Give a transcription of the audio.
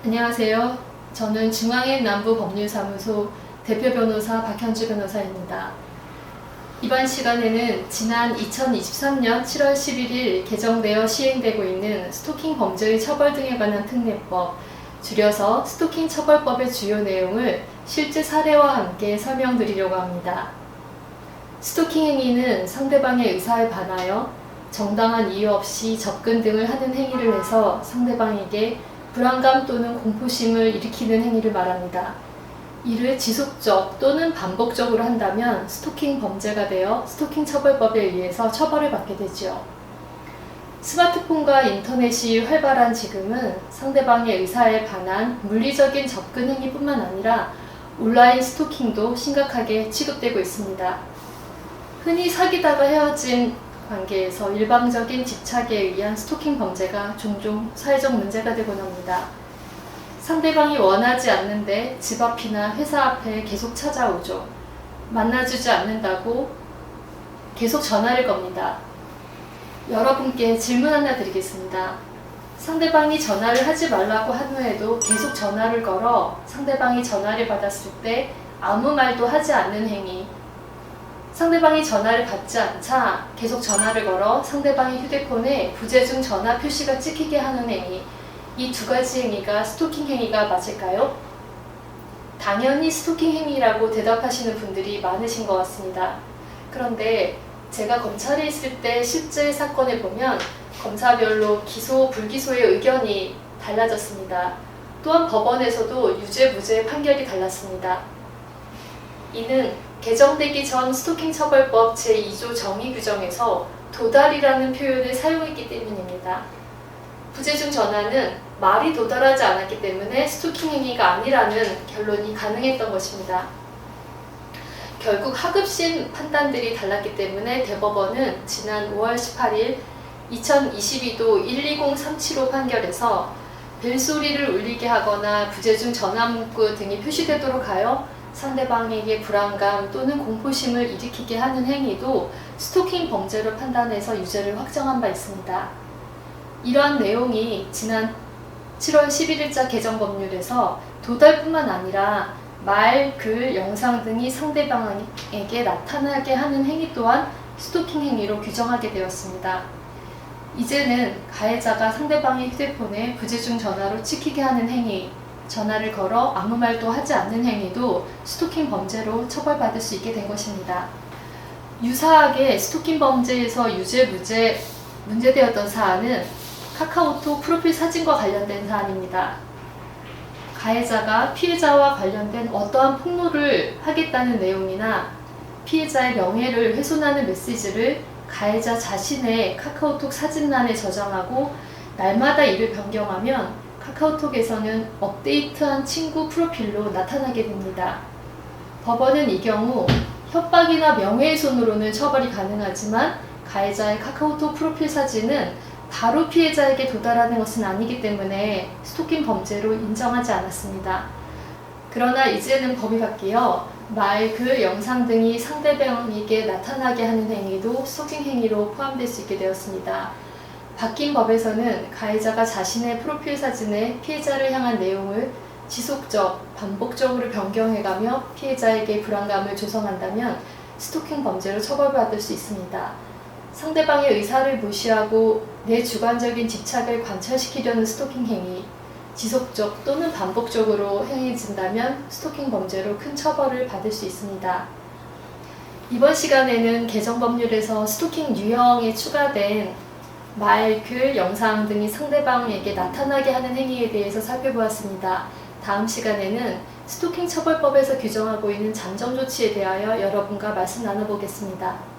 안녕하세요. 저는 중앙행 남부법률사무소 대표 변호사 박현주 변호사입니다. 이번 시간에는 지난 2023년 7월 11일 개정되어 시행되고 있는 스토킹 범죄의 처벌 등에 관한 특례법, 줄여서 스토킹 처벌법의 주요 내용을 실제 사례와 함께 설명드리려고 합니다. 스토킹 행위는 상대방의 의사에 반하여 정당한 이유 없이 접근 등을 하는 행위를 해서 상대방에게 불안감 또는 공포심을 일으키는 행위를 말합니다. 이를 지속적 또는 반복적으로 한다면 스토킹 범죄가 되어 스토킹 처벌법에 의해서 처벌을 받게 되죠. 스마트폰과 인터넷이 활발한 지금은 상대방의 의사에 반한 물리적인 접근 행위뿐만 아니라 온라인 스토킹도 심각하게 취급되고 있습니다. 흔히 사귀다가 헤어진 관계에서 일방적인 집착에 의한 스토킹 범죄가 종종 사회적 문제가 되곤 합니다. 상대방이 원하지 않는데 집 앞이나 회사 앞에 계속 찾아오죠. 만나주지 않는다고 계속 전화를 겁니다. 여러분께 질문 하나 드리겠습니다. 상대방이 전화를 하지 말라고 한 후에도 계속 전화를 걸어 상대방이 전화를 받았을 때 아무 말도 하지 않는 행위, 상대방이 전화를 받지 않자 계속 전화를 걸어 상대방의 휴대폰에 부재중 전화 표시가 찍히게 하는 행위, 이 두 가지 행위가 스토킹 행위가 맞을까요? 당연히 스토킹 행위라고 대답하시는 분들이 많으신 것 같습니다. 그런데 제가 검찰에 있을 때 실제 사건을 보면 검사별로 기소, 불기소의 의견이 달라졌습니다. 또한 법원에서도 유죄, 무죄 판결이 달랐습니다. 이는 개정되기 전 스토킹 처벌법 제2조 정의 규정에서 도달이라는 표현을 사용했기 때문입니다. 부재중 전화는 말이 도달하지 않았기 때문에 스토킹 행위가 아니라는 결론이 가능했던 것입니다. 결국 하급심 판단들이 달랐기 때문에 대법원은 지난 5월 18일 2022도 120375 판결에서 벨소리를 울리게 하거나 부재중 전화 문구 등이 표시되도록 하여 상대방에게 불안감 또는 공포심을 일으키게 하는 행위도 스토킹 범죄로 판단해서 유죄를 확정한 바 있습니다. 이러한 내용이 지난 7월 11일자 개정 법률에서 도달뿐만 아니라 말, 글, 영상 등이 상대방에게 나타나게 하는 행위 또한 스토킹 행위로 규정하게 되었습니다. 이제는 가해자가 상대방의 휴대폰에 부재중 전화로 찍히게 하는 행위, 전화를 걸어 아무 말도 하지 않는 행위도 스토킹 범죄로 처벌받을 수 있게 된 것입니다. 유사하게 스토킹 범죄에서 유죄, 무죄 문제되었던 사안은 카카오톡 프로필 사진과 관련된 사안입니다. 가해자가 피해자와 관련된 어떠한 폭로를 하겠다는 내용이나 피해자의 명예를 훼손하는 메시지를 가해자 자신의 카카오톡 사진란에 저장하고 날마다 이를 변경하면 카카오톡에서는 업데이트한 친구 프로필로 나타나게 됩니다. 법원은 이 경우 협박이나 명예훼손으로는 처벌이 가능하지만 가해자의 카카오톡 프로필 사진은 바로 피해자에게 도달하는 것은 아니기 때문에 스토킹 범죄로 인정하지 않았습니다. 그러나 이제는 법이 바뀌어 말, 글, 영상 등이 상대방에게 나타나게 하는 행위도 스토킹 행위로 포함될 수 있게 되었습니다. 바뀐 법에서는 가해자가 자신의 프로필 사진에 피해자를 향한 내용을 지속적, 반복적으로 변경해가며 피해자에게 불안감을 조성한다면 스토킹 범죄로 처벌받을 수 있습니다. 상대방의 의사를 무시하고 내 주관적인 집착을 관철시키려는 스토킹 행위, 지속적 또는 반복적으로 행해진다면 스토킹 범죄로 큰 처벌을 받을 수 있습니다. 이번 시간에는 개정 법률에서 스토킹 유형에 추가된 말, 글, 영상 등이 상대방에게 나타나게 하는 행위에 대해서 살펴보았습니다. 다음 시간에는 스토킹 처벌법에서 규정하고 있는 잠정 조치에 대하여 여러분과 말씀 나눠보겠습니다.